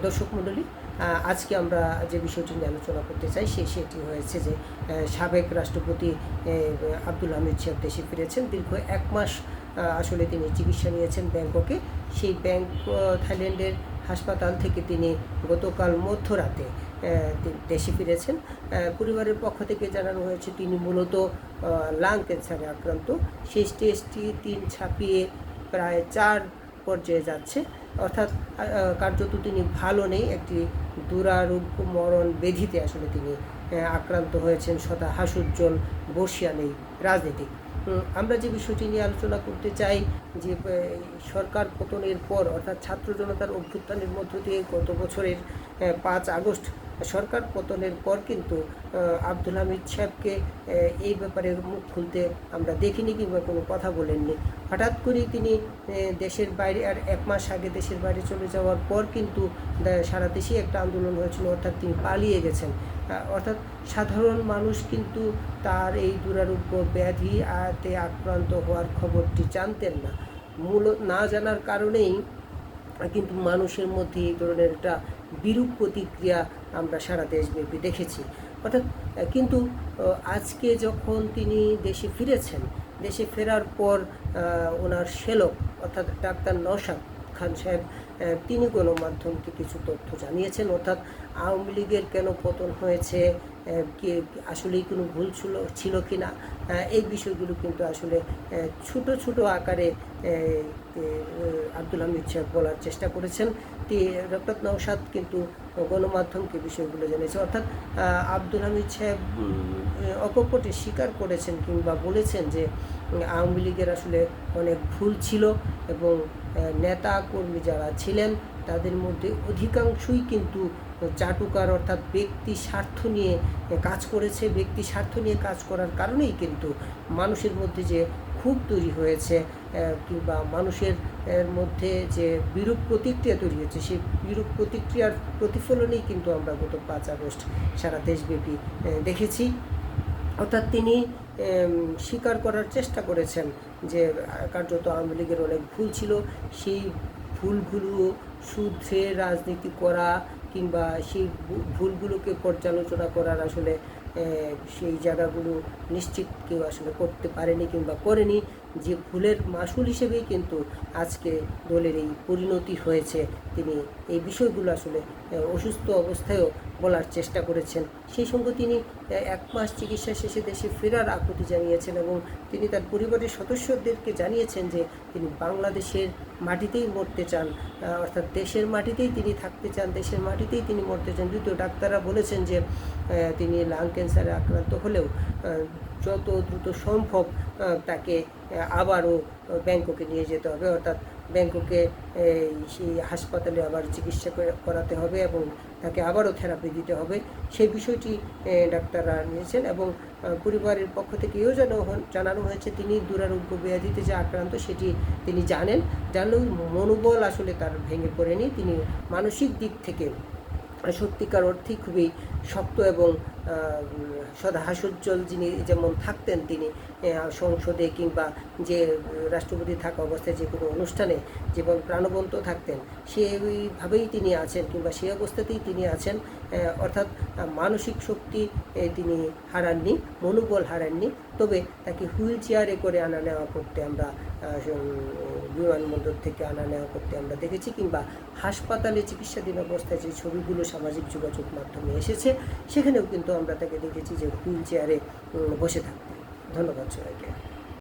দর্শক মণ্ডলী, আজকে আমরা যে বিষয়টি নিয়ে আলোচনা করতে চাই সেটি হয়েছে যে সাবেক রাষ্ট্রপতি আব্দুল হামিদ সাহেব দেশে ফিরেছেন। দীর্ঘ 1 মাস আসলে তিনি চিকিৎসা নিয়েছেন ব্যাংককে। সেই থাইল্যান্ডের হাসপাতাল থেকে তিনি গতকাল মধ্যরাতে দেশে ফিরেছেন। পরিবারের পক্ষ থেকে জানানো হয়েছে তিনি মূলত লাং ক্যান্সারে আক্রান্ত। সেই স্টেজটি 3 ছাপিয়ে প্রায় 4 পর্যায়ে যাচ্ছে, অর্থাৎ কার্যত তিনি ভালো নেই, একটি দুরারোগ্য মরণ ব্যাধিতে আসলে তিনি আক্রান্ত হয়েছেন। সদা হাস্যোজ্জ্বল বর্ষিয়া নেই রাজনীতি। আমরা যে বিষয়টি নিয়ে আলোচনা করতে চাই যে সরকার পতনের পর, অর্থাৎ ছাত্র জনতার অভ্যুত্থানের মধ্য দিয়ে গত বছরের 5 আগস্ট সরকার পতনের পর কিন্তু আব্দুল হামিদ সাহেবকে এই ব্যাপারে মুখ খুলতে আমরা দেখিনি কিংবা কোনো কথা বলেননি। হঠাৎ করেই তিনি দেশের বাইরে, আর 1 মাস আগে দেশের বাইরে চলে যাওয়ার পর কিন্তু সারা দেশেই একটা আন্দোলন হয়েছিল, অর্থাৎ তিনি পালিয়ে গেছেন। অর্থাৎ সাধারণ মানুষ কিন্তু তার এই দুরারোগ্য ব্যাধিতে আক্রান্ত হওয়ার খবরটি জানতেন না। না জানার কারণেই কিন্তু মানুষের মধ্যে এই ধরনের একটা বিরূপ প্রতিক্রিয়া আমরা সারা দেশব্যাপী দেখেছি। অর্থাৎ কিন্তু আজকে যখন তিনি দেশে ফিরেছেন, দেশে ফেরার পর ওনার শ্যালক অর্থাৎ ডাক্তার নওশাদ খান সাহেব তিনি গণমাধ্যমকে কিছু তথ্য জানিয়েছেন। অর্থাৎ আওয়ামী লীগের কেন পতন হয়েছে, আসলেই কোনো ভুল ছিল কি না, এই বিষয়গুলো কিন্তু আসলে ছোট ছোট আকারে আব্দুল হামিদ সাহেব বলার চেষ্টা করেছেন। ডক্টর নওশাদ কিন্তু গণমাধ্যমকে বিষয়গুলো জানিয়েছে। অর্থাৎ আব্দুল হামিদ সাহেব অকপটে স্বীকার করেছেন কিংবা বলেছেন যে আওয়ামী লীগের আসলে অনেক ভুল ছিল এবং নেতা কর্মী যারা ছিলেন তাদের মধ্যে অধিকাংশই কিন্তু চাটুকার, অর্থাৎ ব্যক্তি স্বার্থ নিয়ে কাজ করেছে। ব্যক্তি স্বার্থ নিয়ে কাজ করার কারণেই কিন্তু মানুষের মধ্যে যে ক্ষোভ তৈরি হয়েছে কিংবা মানুষের মধ্যে যে বিরূপ প্রতিক্রিয়া তৈরি হয়েছে, সেই বিরূপ প্রতিক্রিয়ার প্রতিফলনেই কিন্তু আমরা গত 5 আগস্ট সারা দেশব্যাপী দেখেছি। অর্থাৎ তিনি স্বীকার করার চেষ্টা করেছেন যে কার্যত আওয়ামী লীগের অনেক ভুল ছিল, সেই ভুলগুলো শুধরে রাজনীতি করা কিংবা সেই ভুলগুলোকে পর্যালোচনা করার আসলে সেই জায়গাগুলো নিশ্চিত কেউ আসলে করতে পারেনি কিংবা করেনি। যে ভুলের মাসুল হিসেবেই কিন্তু আজকে দলের এই পরিণতি হয়েছে। তিনি এই বিষয়গুলো আসলে অসুস্থ অবস্থায়ও বলার চেষ্টা করেছেন। সেই সঙ্গে তিনি 1 মাস চিকিৎসা শেষে দেশে ফেরার আকুতি জানিয়েছেন এবং তিনি তার পরিবারের সদস্যদেরকে জানিয়েছেন যে তিনি বাংলাদেশের মাটিতেই মরতে চান, অর্থাৎ দেশের মাটিতেই তিনি থাকতে চান, দেশের মাটিতেই তিনি মরতে চান। যদিও ডাক্তাররা বলেছেন যে তিনি লাং ক্যান্সারে আক্রান্ত হলেও যত দ্রুত সম্ভব তাকে আবারও ব্যাংককে নিয়ে যেতে হবে, অর্থাৎ ব্যাংককে সেই হাসপাতালে আবার চিকিৎসা করাতে হবে এবং তাকে আবারও থেরাপি দিতে হবে। সেই বিষয়টি ডাক্তাররা নিয়েছেন এবং পরিবারের পক্ষ থেকে এও জানানো হয়েছে তিনি দুরারোগ্য ব্যাধিতে যে আক্রান্ত সেটি তিনি জানলেও মনোবল আসলে তার ভেঙে পড়েনি। তিনি মানসিক দিক থেকে সত্যিকার অর্থে খুবই শক্ত এবং সদা হাস্যোজ্জ্বল যিনি যেমন থাকতেন, তিনি সংসদে কিংবা যে রাষ্ট্রপতি থাকা অবস্থায় যে কোনো অনুষ্ঠানে যেমন প্রাণবন্ত থাকতেন, সেইভাবেই তিনি আছেন কিংবা সেই অবস্থাতেই তিনি আছেন। অর্থাৎ মানসিক শক্তি তিনি হারাননি, মনোবল হারাননি। তবে তাকে হুইল চেয়ারে করে আনা নেওয়া করতে আমরা বিমানবন্দর থেকে আনা নেওয়া করতে আমরা দেখেছি, কিংবা হাসপাতালে চিকিৎসাধীন অবস্থায় যে ছবিগুলো সামাজিক যোগাযোগ মাধ্যমে এসেছে সেখানেও কিন্তু আমরা তাকে দেখেছি যে হুইল চেয়ারে বসে থাকতে। ধন্যবাদ সবাইকে।